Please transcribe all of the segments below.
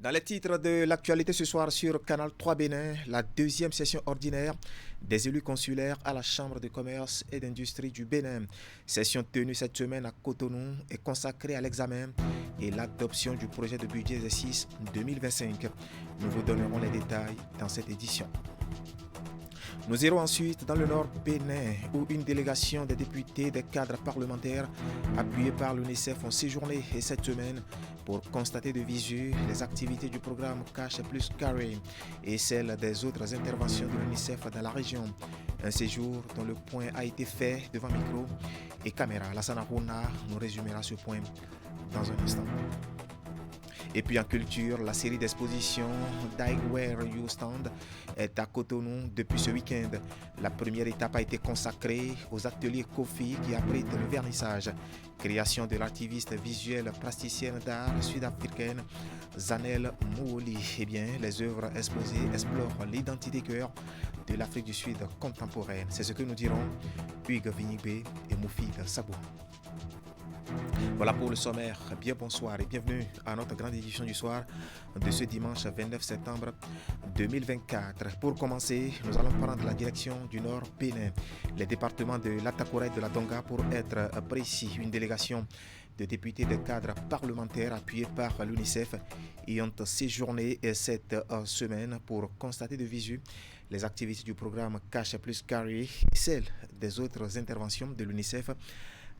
Dans les titres de l'actualité ce soir sur Canal 3 Bénin, la deuxième session ordinaire des élus consulaires à la Chambre de commerce et d'industrie du Bénin. Session tenue cette semaine à Cotonou est consacrée à l'examen et l'adoption du projet de budget exercice 2025. Nous vous donnerons les détails dans cette édition. Nous irons ensuite dans le nord Bénin où une délégation des députés des cadres parlementaires appuyés par l'UNICEF ont séjourné cette semaine pour constater de visu les activités du programme Cash plus Carry et celles des autres interventions de l'UNICEF dans la région. Un séjour dont le point a été fait devant micro et caméra. Lassana Rouna nous résumera ce point dans un instant. Et puis en culture, la série d'expositions Die Where You Stand est à Cotonou depuis ce week-end. La première étape a été consacrée aux ateliers Kofi qui abritent le vernissage. Création de l'artiviste visuelle plasticienne d'art sud-africaine Zanel Mouli. Eh bien, les œuvres exposées explorent l'identité cœur de l'Afrique du Sud contemporaine. C'est ce que nous dirons Hugues Vignibé et Moufid Sabou. Voilà pour le sommaire. Bien bonsoir et bienvenue à notre grande édition du soir de ce dimanche 29 septembre 2024. Pour commencer, nous allons prendre la direction du nord Bénin, les départements de l'Atakora et de la Donga pour être précis. Une délégation de députés de cadres parlementaires appuyés par l'UNICEF y ont séjourné cette semaine pour constater de visu les activités du programme Cash plus Carry et celles des autres interventions de l'UNICEF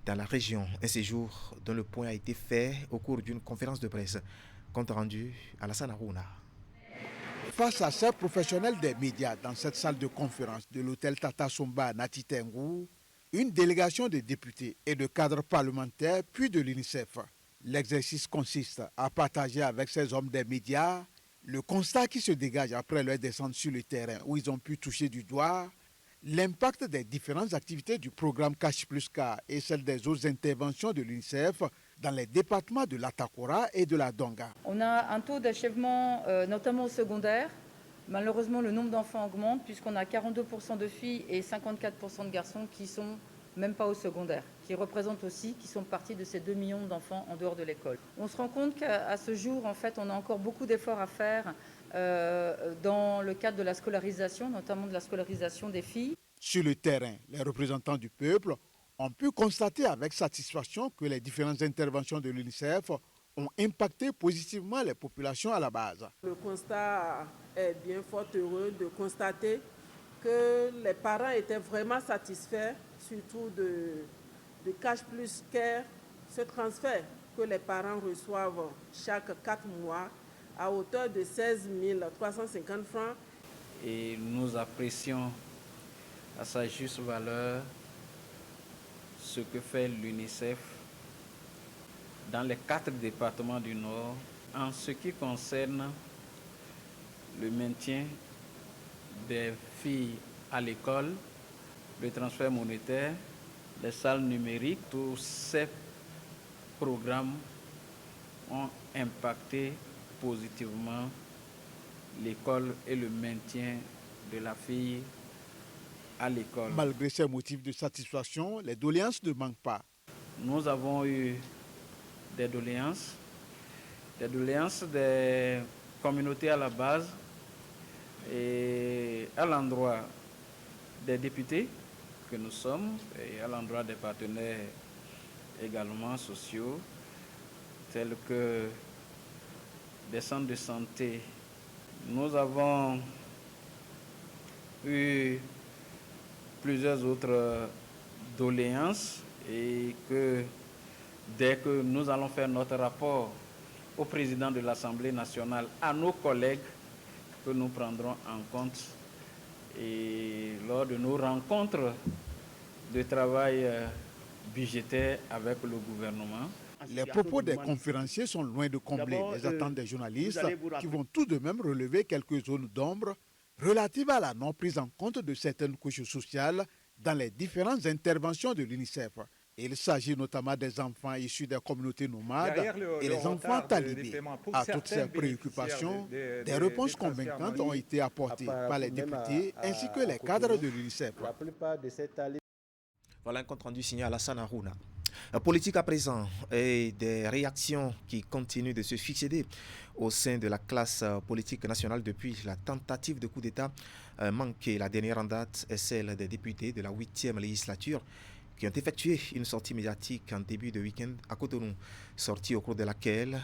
dans la région. Un séjour dont le point a été fait au cours d'une conférence de presse. Compte rendu à Lassana Rouna. Face à ces professionnels des médias dans cette salle de conférence de l'hôtel Tata Somba à Natitengou, une délégation de députés et de cadres parlementaires puis de l'UNICEF. L'exercice consiste à partager avec ces hommes des médias le constat qui se dégage après leur descente sur le terrain où ils ont pu toucher du doigt l'impact des différentes activités du programme Cash plus K et celle des autres interventions de l'UNICEF dans les départements de l'Atakora et de la Donga. On a un taux d'achèvement, notamment au secondaire. Malheureusement, le nombre d'enfants augmente puisqu'on a 42% de filles et 54% de garçons qui sont même pas au secondaire, qui représentent aussi, qui sont partis de ces 2 millions d'enfants en dehors de l'école. On se rend compte qu'à ce jour, en fait, on a encore beaucoup d'efforts à faire dans le cadre de la scolarisation, notamment de la scolarisation des filles. Sur le terrain, les représentants du peuple ont pu constater avec satisfaction que les différentes interventions de l'UNICEF ont impacté positivement les populations à la base. Le constat est bien fort heureux de constater que les parents étaient vraiment satisfaits, surtout de Cash plus Care, ce transfert que les parents reçoivent chaque 4 mois à hauteur de 16 350 francs. Et nous apprécions à sa juste valeur ce que fait l'UNICEF dans les 4 départements du Nord en ce qui concerne le maintien des filles à l'école, le transfert monétaire, les salles numériques. Tous ces programmes ont impacté positivement l'école et le maintien de la fille à l'école. Malgré ces motifs de satisfaction, les doléances ne manquent pas. Nous avons eu des doléances des communautés à la base et à l'endroit des députés que nous sommes et à l'endroit des partenaires également sociaux, tels que des centres de santé. Nous avons eu plusieurs autres doléances et que dès que nous allons faire notre rapport au président de l'Assemblée nationale, à nos collègues, que nous prendrons en compte et lors de nos rencontres de travail budgétaire avec le gouvernement. Les propos des conférenciers sont loin de combler les attentes des journalistes qui vont tout de même relever quelques zones d'ombre relatives à la non prise en compte de certaines couches sociales dans les différentes interventions de l'UNICEF. Il s'agit notamment des enfants issus des communautés nomades et les enfants talibés. À toutes ces préoccupations, des réponses convaincantes ont été apportées par les députés ainsi que les cadres de l'UNICEF. Voilà un compte rendu signé à Lassana Rouna. Politique à présent et des réactions qui continuent de se succéder au sein de la classe politique nationale depuis la tentative de coup d'État manquée. La dernière en date est celle des députés de la 8e législature qui ont effectué une sortie médiatique en début de week-end à Cotonou, sortie au cours de laquelle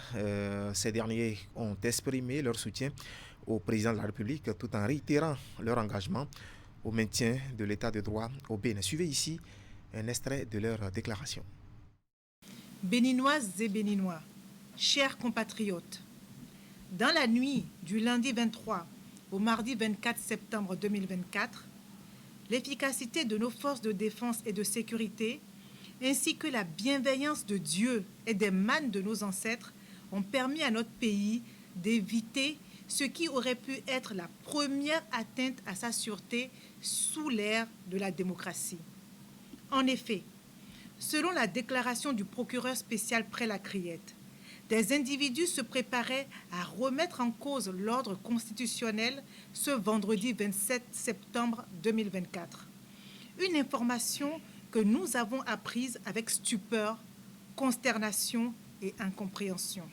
ces derniers ont exprimé leur soutien au président de la République tout en réitérant leur engagement au maintien de l'état de droit au Bénin. Suivez ici un extrait de leur déclaration. Béninoises et Béninois, chers compatriotes, dans la nuit du lundi 23 au mardi 24 septembre 2024, l'efficacité de nos forces de défense et de sécurité, ainsi que la bienveillance de Dieu et des mânes de nos ancêtres ont permis à notre pays d'éviter ce qui aurait pu être la première atteinte à sa sûreté sous l'ère de la démocratie. En effet, selon la déclaration du procureur spécial Près-la-Criette, des individus se préparaient à remettre en cause l'ordre constitutionnel ce vendredi 27 septembre 2024. Une information que nous avons apprise avec stupeur, consternation et incompréhension.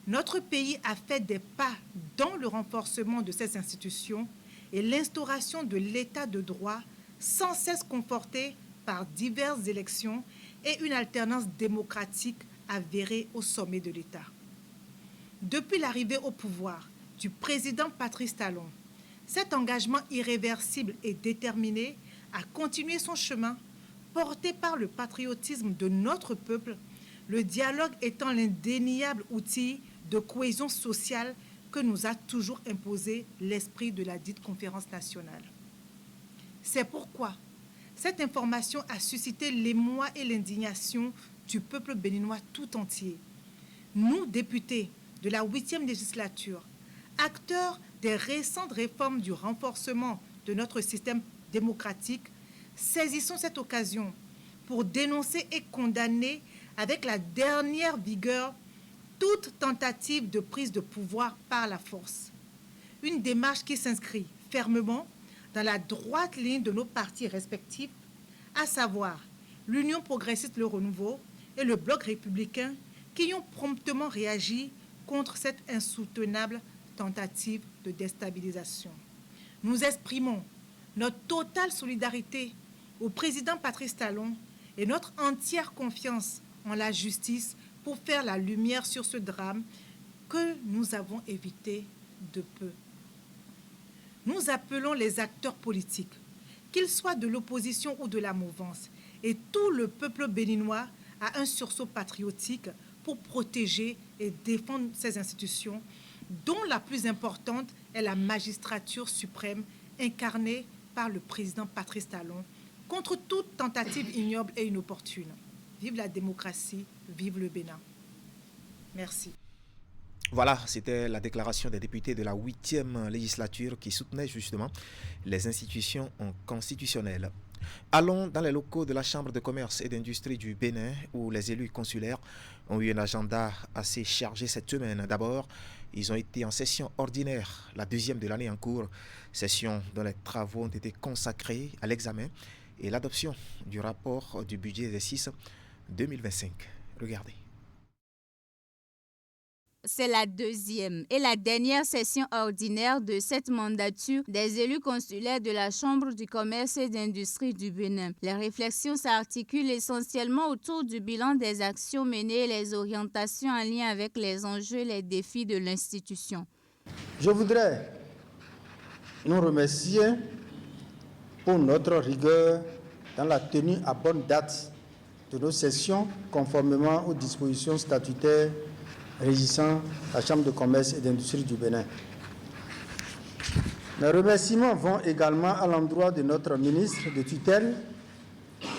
Notre pays a fait des pas dans le renforcement de ces institutions et l'instauration de l'état de droit sans cesse conforté par diverses élections et une alternance démocratique avérée au sommet de l'État. Depuis l'arrivée au pouvoir du président Patrice Talon, cet engagement irréversible et déterminé a continué son chemin, porté par le patriotisme de notre peuple, le dialogue étant l'indéniable outil de cohésion sociale que nous a toujours imposé l'esprit de la dite conférence nationale. C'est pourquoi cette information a suscité l'émoi et l'indignation du peuple béninois tout entier. Nous, députés de la 8e législature, acteurs des récentes réformes du renforcement de notre système démocratique, saisissons cette occasion pour dénoncer et condamner avec la dernière vigueur toute tentative de prise de pouvoir par la force. Une démarche qui s'inscrit fermement dans la droite ligne de nos partis respectifs, à savoir l'Union progressiste Le Renouveau et le Bloc républicain, qui ont promptement réagi contre cette insoutenable tentative de déstabilisation. Nous exprimons notre totale solidarité au président Patrice Talon et notre entière confiance en la justice pour faire la lumière sur ce drame que nous avons évité de peu. Nous appelons les acteurs politiques, qu'ils soient de l'opposition ou de la mouvance, et tout le peuple béninois à un sursaut patriotique pour protéger et défendre ces institutions, dont la plus importante est la magistrature suprême incarnée par le président Patrice Talon, contre toute tentative ignoble et inopportune. Vive la démocratie, vive le Bénin. Merci. Voilà, c'était la déclaration des députés de la 8e législature qui soutenait justement les institutions constitutionnelles. Allons dans les locaux de la Chambre de commerce et d'industrie du Bénin où les élus consulaires ont eu un agenda assez chargé cette semaine. D'abord, ils ont été en session ordinaire, la deuxième de l'année en cours, session dont les travaux ont été consacrés à l'examen et l'adoption du rapport du budget d'exercice 2025. Regardez. C'est la deuxième et la dernière session ordinaire de cette mandature des élus consulaires de la Chambre du commerce et d'industrie du Bénin. Les réflexions s'articulent essentiellement autour du bilan des actions menées et les orientations en lien avec les enjeux et les défis de l'institution. Je voudrais nous remercier pour notre rigueur dans la tenue à bonne date de nos sessions conformément aux dispositions statutaires régissant la Chambre de commerce et d'industrie du Bénin. Mes remerciements vont également à l'endroit de notre ministre de tutelle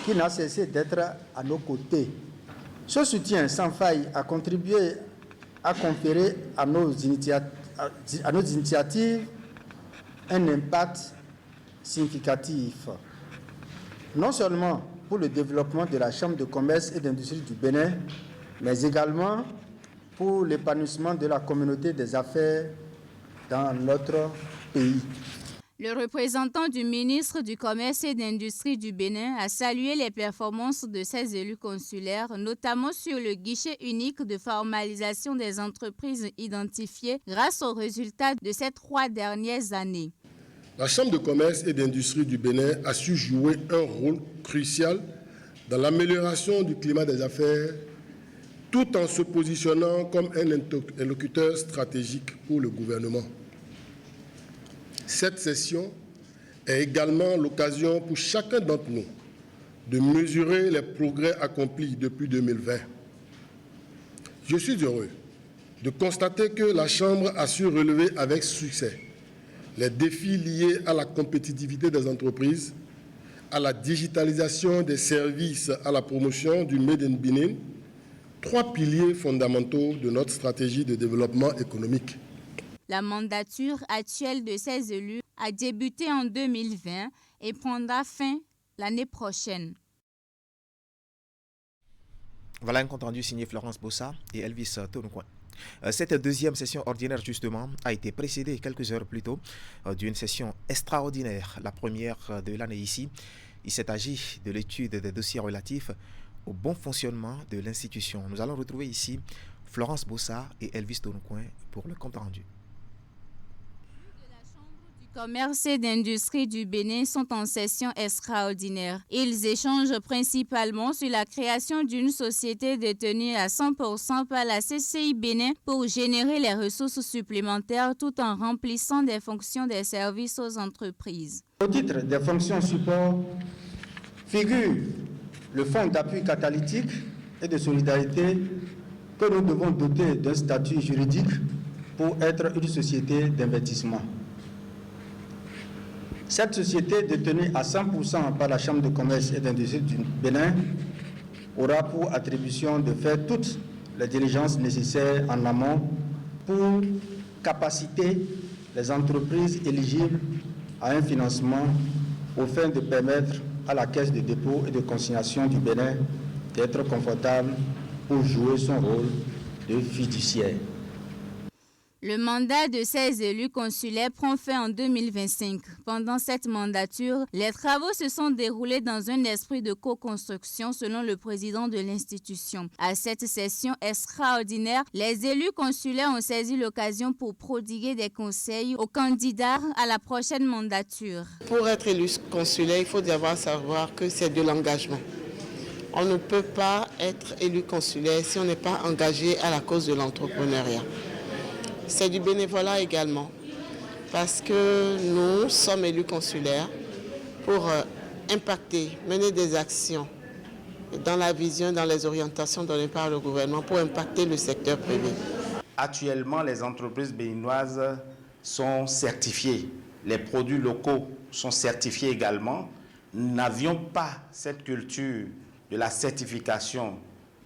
qui n'a cessé d'être à nos côtés. Ce soutien sans faille a contribué à conférer à nos initiatives un impact significatif, non seulement pour le développement de la Chambre de commerce et d'industrie du Bénin, mais également pour l'épanouissement de la communauté des affaires dans notre pays. Le représentant du ministre du Commerce et d'Industrie du Bénin a salué les performances de ses élus consulaires, notamment sur le guichet unique de formalisation des entreprises identifiées grâce aux résultats de ces 3 dernières années. La Chambre de commerce et d'industrie du Bénin a su jouer un rôle crucial dans l'amélioration du climat des affaires, tout en se positionnant comme un interlocuteur stratégique pour le gouvernement. Cette session est également l'occasion pour chacun d'entre nous de mesurer les progrès accomplis depuis 2020. Je suis heureux de constater que la Chambre a su relever avec succès les défis liés à la compétitivité des entreprises, à la digitalisation des services, à la promotion du Made in Bénin, 3 piliers fondamentaux de notre stratégie de développement économique. La mandature actuelle de ces élus a débuté en 2020 et prendra fin l'année prochaine. Voilà un compte rendu signé Florence Bossa et Elvis Tonoucoin. Cette deuxième session ordinaire, justement, a été précédée quelques heures plus tôt d'une session extraordinaire, la première de l'année ici. Il s'est agi de l'étude des dossiers relatifs au bon fonctionnement de l'institution. Nous allons retrouver ici Florence Bossa et Elvis Tonoucoin pour le compte rendu. Commerce et d'industrie du Bénin sont en session extraordinaire. Ils échangent principalement sur la création d'une société détenue à 100% par la CCI Bénin pour générer les ressources supplémentaires tout en remplissant des fonctions des services aux entreprises. Au titre des fonctions support figure le fonds d'appui catalytique et de solidarité que nous devons doter d'un statut juridique pour être une société d'investissement. Cette société, détenue à 100% par la Chambre de commerce et d'industrie du Bénin, aura pour attribution de faire toutes les diligences nécessaires en amont pour capaciter les entreprises éligibles à un financement aux fins de permettre à la Caisse de dépôt et de consignation du Bénin d'être confortable pour jouer son rôle de fiduciaire. Le mandat de ces élus consulaires prend fin en 2025. Pendant cette mandature, les travaux se sont déroulés dans un esprit de co-construction selon le président de l'institution. À cette session extraordinaire, les élus consulaires ont saisi l'occasion pour prodiguer des conseils aux candidats à la prochaine mandature. Pour être élu consulaire, il faut d'abord savoir que c'est de l'engagement. On ne peut pas être élu consulaire si on n'est pas engagé à la cause de l'entrepreneuriat. C'est du bénévolat également, parce que nous sommes élus consulaires pour impacter, mener des actions dans la vision, dans les orientations données par le gouvernement pour impacter le secteur privé. Actuellement, les entreprises béninoises sont certifiées. Les produits locaux sont certifiés également. Nous n'avions pas cette culture de la certification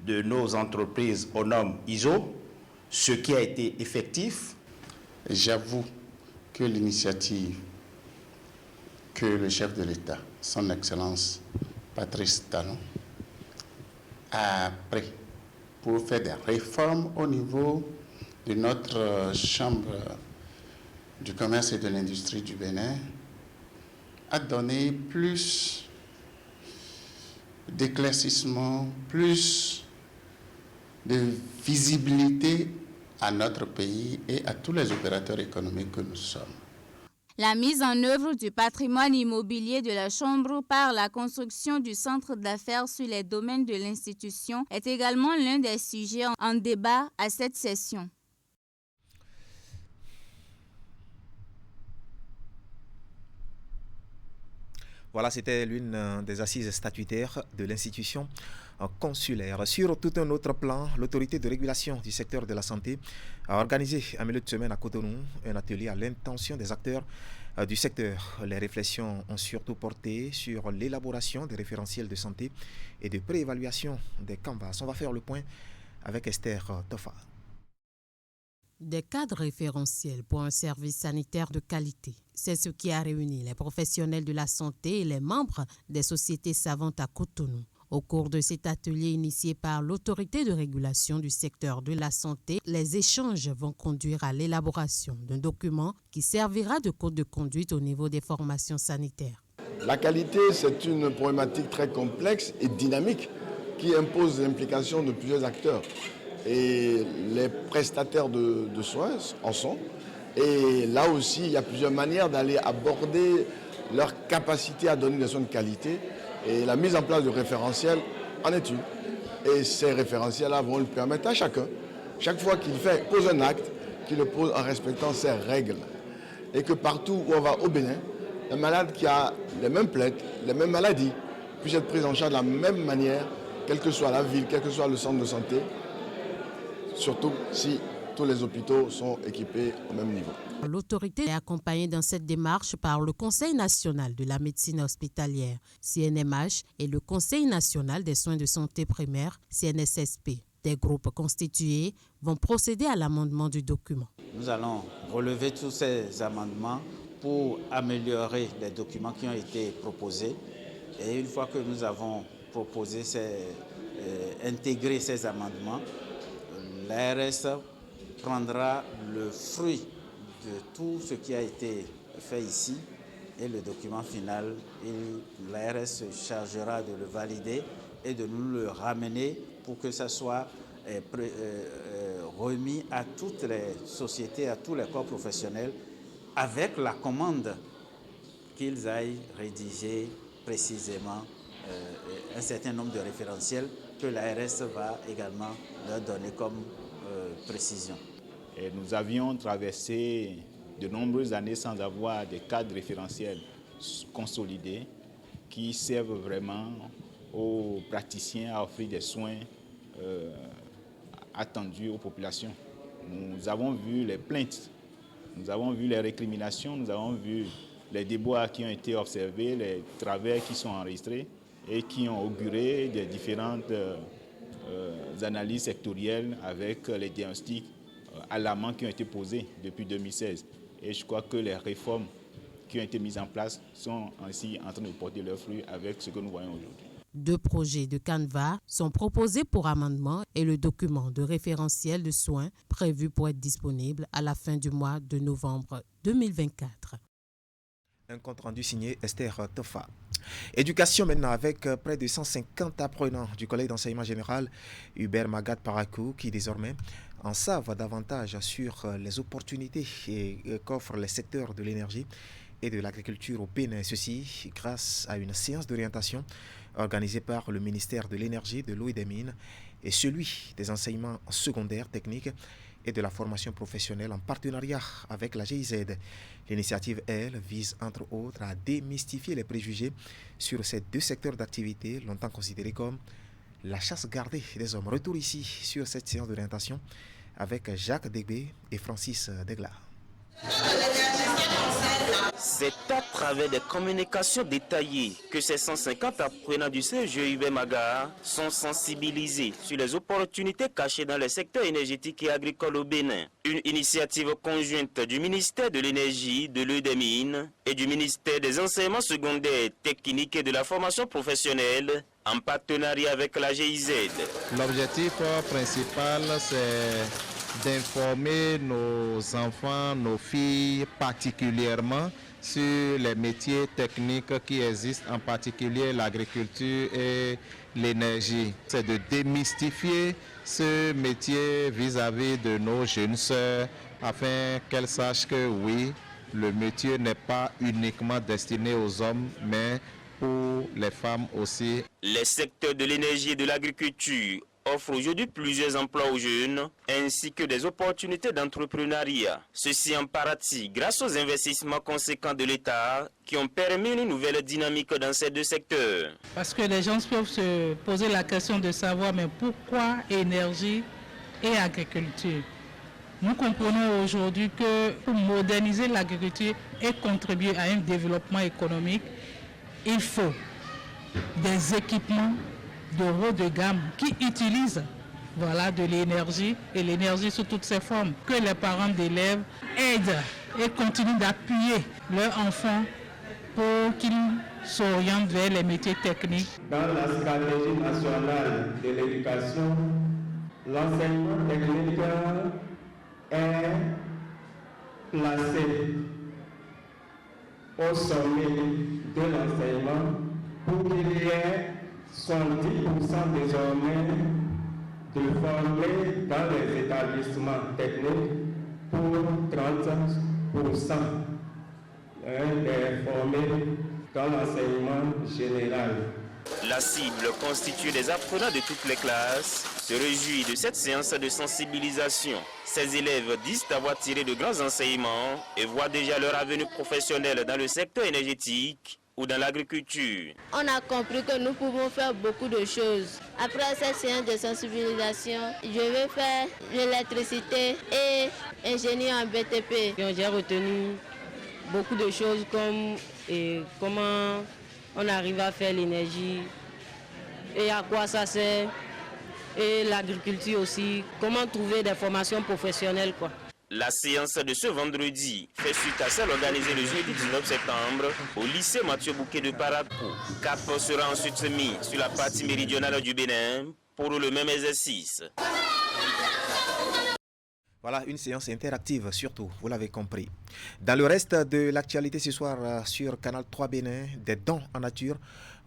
de nos entreprises aux normes ISO. Ce qui a été effectif. J'avoue que l'initiative que le chef de l'État, son Excellence Patrice Talon, a pris pour faire des réformes au niveau de notre Chambre du commerce et de l'industrie du Bénin a donné plus d'éclaircissement, plus de visibilité à notre pays et à tous les opérateurs économiques que nous sommes. La mise en œuvre du patrimoine immobilier de la Chambre par la construction du centre d'affaires sur les domaines de l'institution est également l'un des sujets en débat à cette session. Voilà, c'était l'une des assises statutaires de l'institution consulaire. Sur tout un autre plan, l'autorité de régulation du secteur de la santé a organisé en milieu de semaine à Cotonou un atelier à l'intention des acteurs du secteur. Les réflexions ont surtout porté sur l'élaboration des référentiels de santé et de préévaluation des canvas. On va faire le point avec Esther Toffa. Des cadres référentiels pour un service sanitaire de qualité. C'est ce qui a réuni les professionnels de la santé et les membres des sociétés savantes à Cotonou. Au cours de cet atelier initié par l'autorité de régulation du secteur de la santé, les échanges vont conduire à l'élaboration d'un document qui servira de code de conduite au niveau des formations sanitaires. La qualité, c'est une problématique très complexe et dynamique qui impose l'implication de plusieurs acteurs. Et les prestataires de soins en sont. Et là aussi, il y a plusieurs manières d'aller aborder leur capacité à donner des soins de qualité. Et la mise en place de référentiels en est une. Et ces référentiels-là vont le permettre à chacun, chaque fois qu'il pose un acte, qu'il le pose en respectant ses règles. Et que partout où on va au Bénin, un malade qui a les mêmes plaies, les mêmes maladies, puisse être pris en charge de la même manière, quelle que soit la ville, quel que soit le centre de santé, surtout si tous les hôpitaux sont équipés au même niveau. L'autorité est accompagnée dans cette démarche par le Conseil national de la médecine hospitalière, CNMH, et le Conseil national des soins de santé primaire, CNSSP. Des groupes constitués vont procéder à l'amendement du document. Nous allons relever tous ces amendements pour améliorer les documents qui ont été proposés. Et une fois que nous avons proposé, intégré ces amendements, l'ARS prendra le fruit de tout ce qui a été fait ici et le document final, l'ARS se chargera de le valider et de nous le ramener pour que ça soit remis à toutes les sociétés, à tous les corps professionnels, avec la commande qu'ils aillent rédiger précisément un certain nombre de référentiels que l'ARS va également leur donner comme précision. Et nous avions traversé de nombreuses années sans avoir des cadres référentiels consolidés qui servent vraiment aux praticiens à offrir des soins attendus aux populations. Nous avons vu les plaintes, nous avons vu les récriminations, nous avons vu les déboires qui ont été observés, les travers qui sont enregistrés et qui ont auguré des différentes analyses sectorielles avec les diagnostics alarmants qui ont été posés depuis 2016. Et je crois que les réformes qui ont été mises en place sont ainsi en train de porter leurs fruits avec ce que nous voyons aujourd'hui. 2 projets de canevas sont proposés pour amendement et le document de référentiel de soins prévu pour être disponible à la fin du mois de novembre 2024. Un compte rendu signé Esther Tofa. Éducation maintenant avec près de 150 apprenants du collège d'enseignement général Hubert Magat Parakou qui désormais en savent davantage sur les opportunités qu'offrent les secteurs de l'énergie et de l'agriculture au Bénin. Ceci grâce à une séance d'orientation organisée par le ministère de l'Énergie, de l'Eau et des Mines et celui des enseignements secondaires techniques et de la formation professionnelle en partenariat avec la GIZ. L'initiative, elle, vise entre autres à démystifier les préjugés sur ces 2 secteurs d'activité longtemps considérés comme la chasse gardée des hommes. Retour ici sur cette séance d'orientation avec Jacques Degbé et Francis Degla. C'est à travers des communications détaillées que ces 150 apprenants du CEGE Hubert Magat sont sensibilisés sur les opportunités cachées dans le secteur énergétique et agricole au Bénin. Une initiative conjointe du ministère de l'Énergie, de l'Eau et des Mines et du ministère des Enseignements secondaires, techniques et de la formation professionnelle en partenariat avec la GIZ. L'objectif principal, c'est d'informer nos enfants, nos filles particulièrement sur les métiers techniques qui existent, en particulier l'agriculture et l'énergie. C'est de démystifier ce métier vis-à-vis de nos jeunes sœurs afin qu'elles sachent que oui, le métier n'est pas uniquement destiné aux hommes, mais pour les femmes aussi. Les secteurs de l'énergie et de l'agriculture offre aujourd'hui plusieurs emplois aux jeunes ainsi que des opportunités d'entrepreneuriat. Ceci en partie grâce aux investissements conséquents de l'État qui ont permis une nouvelle dynamique dans ces 2 secteurs. Parce que les gens peuvent se poser la question de savoir mais pourquoi énergie et agriculture? Nous comprenons aujourd'hui que pour moderniser l'agriculture et contribuer à un développement économique, il faut des équipements de haut de gamme qui utilisent de l'énergie et l'énergie sous toutes ses formes. Que les parents d'élèves aident et continuent d'appuyer leurs enfants pour qu'ils s'orientent vers les métiers techniques. Dans la stratégie nationale de l'éducation, l'enseignement technique est placé au sommet de l'enseignement pour qu'il y ait 70% désormais de formés dans les établissements techniques pour 30% des formés dans l'enseignement général. La cible, constituée des apprenants de toutes les classes, se réjouit de cette séance de sensibilisation. Ces élèves disent avoir tiré de grands enseignements et voient déjà leur avenir professionnel dans le secteur énergétique ou dans l'agriculture. On a compris que nous pouvons faire beaucoup de choses. Après cette séance de sensibilisation, je vais faire l'électricité et ingénieur en BTP. J'ai retenu beaucoup de choses comme comment on arrive à faire l'énergie et à quoi ça sert, et l'agriculture aussi, comment trouver des formations professionnelles, quoi. La séance de ce vendredi fait suite à celle organisée le jeudi 19 septembre au lycée Mathieu Bouquet de Parakou. Cap sera ensuite mis sur la partie méridionale du Bénin pour le même exercice. Voilà, une séance interactive surtout, vous l'avez compris. Dans le reste de l'actualité ce soir sur Canal 3 Bénin, des dons en nature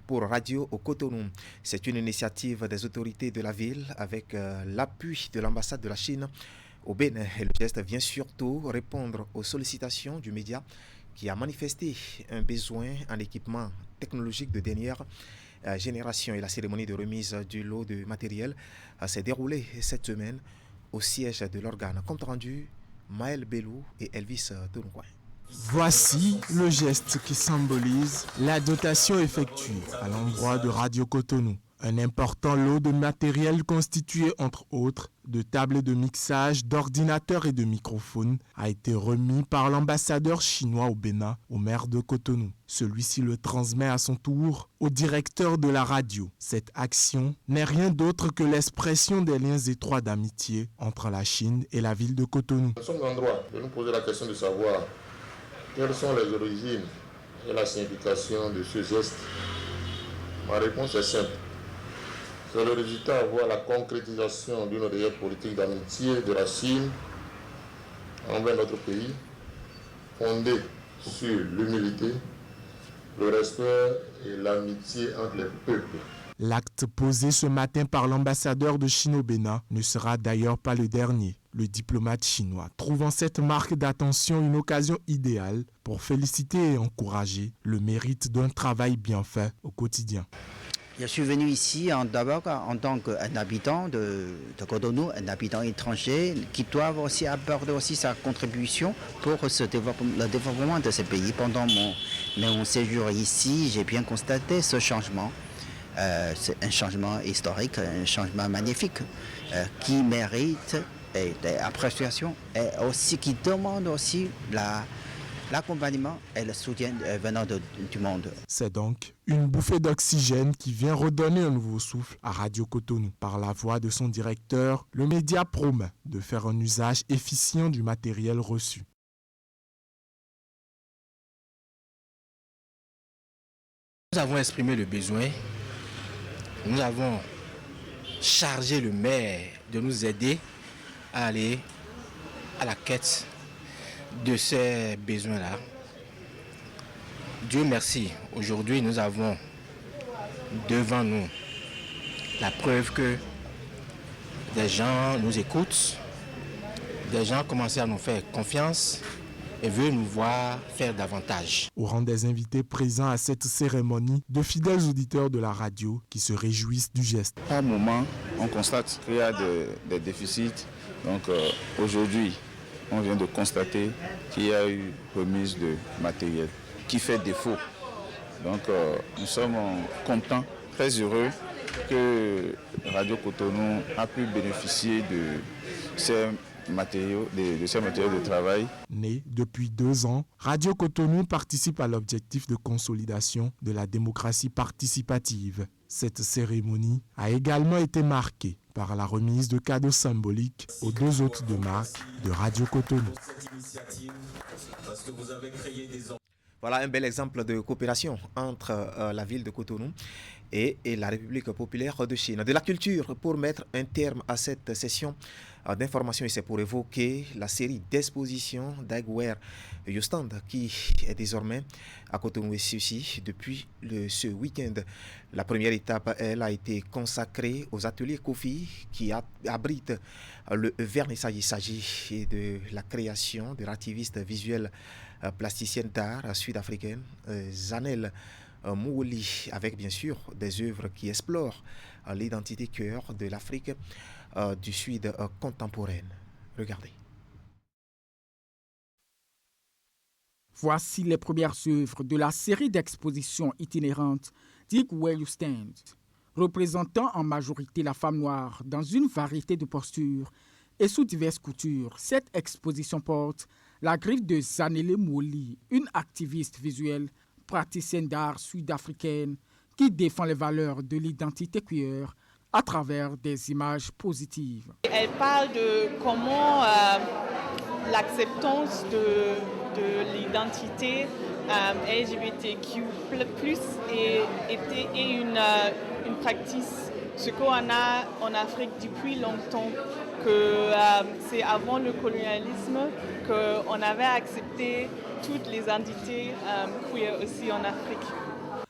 pour Radio au Cotonou. C'est une initiative des autorités de la ville avec l'appui de l'ambassade de la Chine au Bénin. Et le geste vient surtout répondre aux sollicitations du média qui a manifesté un besoin en équipement technologique de dernière génération. Et la cérémonie de remise du lot de matériel s'est déroulée cette semaine au siège de l'organe. Compte rendu, Maël Bellou et Elvis Tourcoing. Voici le geste qui symbolise la dotation effectuée à l'endroit de Radio Cotonou. Un important lot de matériel constitué entre autres de tables de mixage, d'ordinateurs et de microphones a été remis par l'ambassadeur chinois au Bénin au maire de Cotonou. Celui-ci le transmet à son tour au directeur de la radio. Cette action n'est rien d'autre que l'expression des liens étroits d'amitié entre la Chine et la ville de Cotonou. Nous sommes en droit de nous poser la question de savoir quelles sont les origines et la signification de ce geste. Ma réponse est simple. C'est le résultat à voir la concrétisation d'une réelle politique d'amitié de la Chine envers notre pays, fondée sur l'humilité, le respect et l'amitié entre les peuples. L'acte posé ce matin par l'ambassadeur de Chine au Bénin ne sera d'ailleurs pas le dernier. Le diplomate chinois trouve en cette marque d'attention une occasion idéale pour féliciter et encourager le mérite d'un travail bien fait au quotidien. Je suis venu ici d'abord en tant qu'un habitant de Cotonou, un habitant étranger qui doit aussi apporter aussi sa contribution pour le développement de ce pays. Pendant mon séjour ici, j'ai bien constaté ce changement. C'est un changement historique, un changement magnifique qui mérite des appréciations et aussi qui demande aussi l'accompagnement et le soutien venant du monde. C'est donc une bouffée d'oxygène qui vient redonner un nouveau souffle à Radio Cotonou. Par la voix de son directeur, le média promet de faire un usage efficient du matériel reçu. Nous avons exprimé le besoin, nous avons chargé le maire de nous aider à aller à la quête de ces besoins-là. Dieu merci, aujourd'hui nous avons devant nous la preuve que des gens nous écoutent, des gens commencent à nous faire confiance et veulent nous voir faire davantage. Au rang des invités présents à cette cérémonie, de fidèles auditeurs de la radio qui se réjouissent du geste. Par moment, on constate qu'il y a des déficits. Donc aujourd'hui, on vient de constater qu'il y a eu remise de matériel qui fait défaut. Donc nous sommes contents, très heureux que Radio Cotonou a pu bénéficier de ces matériaux, de travail. Né depuis 2 ans, Radio Cotonou participe à l'objectif de consolidation de la démocratie participative. Cette cérémonie a également été marquée par la remise de cadeaux symboliques aux 2 hôtes de marque de Radio Cotonou. Voilà un bel exemple de coopération entre la ville de Cotonou et la République populaire de Chine. De la culture pour mettre un terme à cette session d'information, et c'est pour évoquer la série d'expositions d'Agware Youstand qui est désormais à Cotonou et Soucy depuis ce week-end. La première étape, elle, a été consacrée aux ateliers Kofi qui abritent le vernissage. Il s'agit de la création de l'activiste visuelle plasticienne d'art sud-africaine Zanel Mouoli, avec bien sûr des œuvres qui explorent l'identité cœur de l'Afrique du Sud contemporaine. Regardez. Voici les premières œuvres de la série d'expositions itinérantes Dig Where You Stand, représentant en majorité la femme noire dans une variété de postures et sous diverses coutures. Cette exposition porte la griffe de Zanele Mouoli, une activiste visuelle praticienne d'art sud-africaine qui défend les valeurs de l'identité queer à travers des images positives. Elle parle de comment l'acceptance de l'identité LGBTQ+ est une pratique, ce qu'on a en Afrique depuis longtemps, que c'est avant le colonialisme qu'on avait accepté toutes les identités queer aussi en Afrique.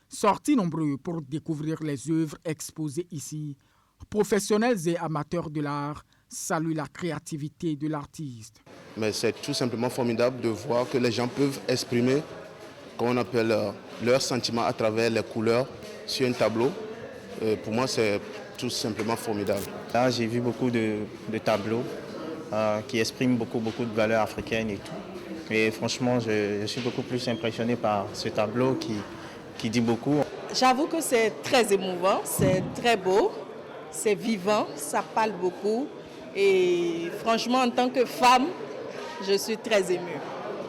Sortis nombreux pour découvrir les œuvres exposées ici, professionnels et amateurs de l'art saluent la créativité de l'artiste. Mais c'est tout simplement formidable de voir que les gens peuvent exprimer, comme on appelle, leurs sentiments à travers les couleurs sur un tableau. Pour moi, c'est tout simplement formidable. Là, j'ai vu beaucoup de tableaux qui expriment beaucoup de valeurs africaines et tout. Et franchement, je suis beaucoup plus impressionné par ce tableau qui dit beaucoup. J'avoue que c'est très émouvant, c'est très beau, c'est vivant, ça parle beaucoup. Et franchement, en tant que femme, je suis très émue.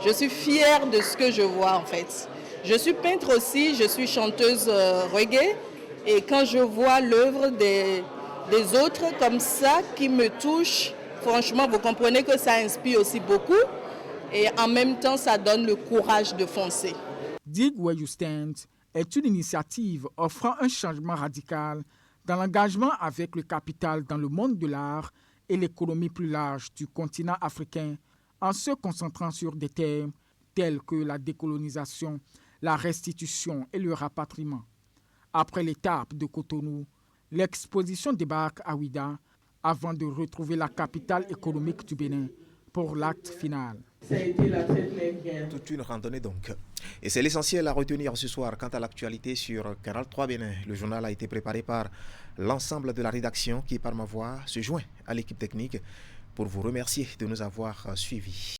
Je suis fière de ce que je vois en fait. Je suis peintre aussi, je suis chanteuse reggae. Et quand je vois l'œuvre des autres comme ça qui me touche, franchement, vous comprenez que ça inspire aussi beaucoup. Et en même temps, ça donne le courage de foncer. Dig Where You Stand est une initiative offrant un changement radical dans l'engagement avec le capital dans le monde de l'art et l'économie plus large du continent africain, en se concentrant sur des thèmes tels que la décolonisation, la restitution et le rapatriement. Après l'étape de Cotonou, l'exposition débarque à Ouidah avant de retrouver la capitale économique du Bénin pour l'acte final. Ça a été la fête bien. Toute une randonnée donc. Et c'est l'essentiel à retenir ce soir quant à l'actualité sur Canal 3 Bénin. Le journal a été préparé par l'ensemble de la rédaction qui, par ma voix, se joint à l'équipe technique pour vous remercier de nous avoir suivis.